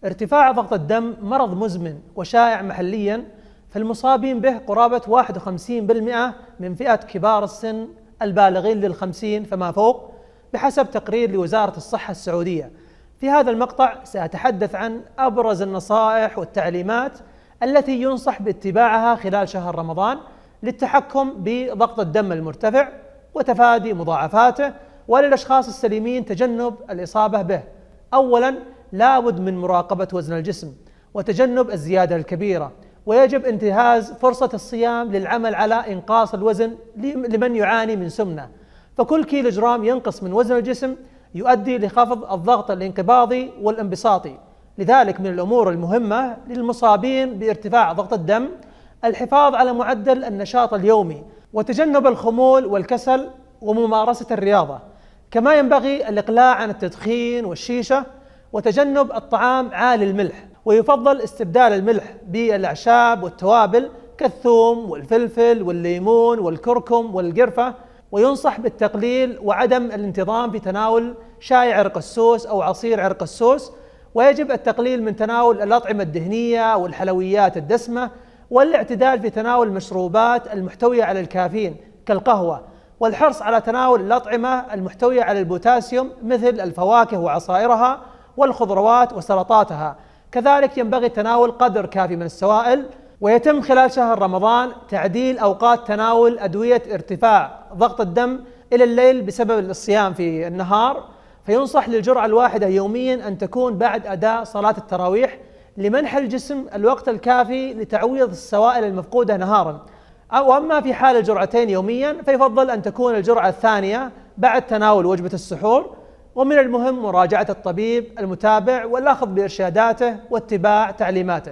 ارتفاع ضغط الدم مرض مزمن وشائع محليا، فالمصابين به قرابة 51% من فئة كبار السن البالغين لل50 فما فوق، بحسب تقرير لوزارة الصحة السعودية. في هذا المقطع سأتحدث عن أبرز النصائح والتعليمات التي ينصح باتباعها خلال شهر رمضان للتحكم بضغط الدم المرتفع وتفادي مضاعفاته، وللأشخاص السليمين تجنب الإصابة به. أولاً، لابد من مراقبة وزن الجسم وتجنب الزيادة الكبيرة، ويجب انتهاز فرصة الصيام للعمل على إنقاص الوزن لمن يعاني من سمنة، فكل كيلو جرام ينقص من وزن الجسم يؤدي لخفض الضغط الانقباضي والانبساطي. لذلك من الأمور المهمة للمصابين بارتفاع ضغط الدم الحفاظ على معدل النشاط اليومي وتجنب الخمول والكسل وممارسة الرياضة. كما ينبغي الإقلاع عن التدخين والشيشة وتجنب الطعام عالي الملح، ويفضل استبدال الملح بالأعشاب والتوابل كالثوم والفلفل والليمون والكركم والقرفة، وينصح بالتقليل وعدم الانتظام في تناول شاي عرق السوس أو عصير عرق السوس، ويجب التقليل من تناول الأطعمة الدهنية والحلويات الدسمة، والاعتدال في تناول المشروبات المحتوية على الكافيين كالقهوة، والحرص على تناول الأطعمة المحتوية على البوتاسيوم مثل الفواكه وعصائرها والخضروات وسلطاتها. كذلك ينبغي تناول قدر كافي من السوائل. ويتم خلال شهر رمضان تعديل أوقات تناول أدوية ارتفاع ضغط الدم إلى الليل بسبب الصيام في النهار، فينصح للجرعة الواحدة يوميا أن تكون بعد أداء صلاة التراويح لمنح الجسم الوقت الكافي لتعويض السوائل المفقودة نهارا. وأما في حال الجرعتين يوميا فيفضل أن تكون الجرعة الثانية بعد تناول وجبة السحور. ومن المهم مراجعة الطبيب المتابع والأخذ بإرشاداته واتباع تعليماته.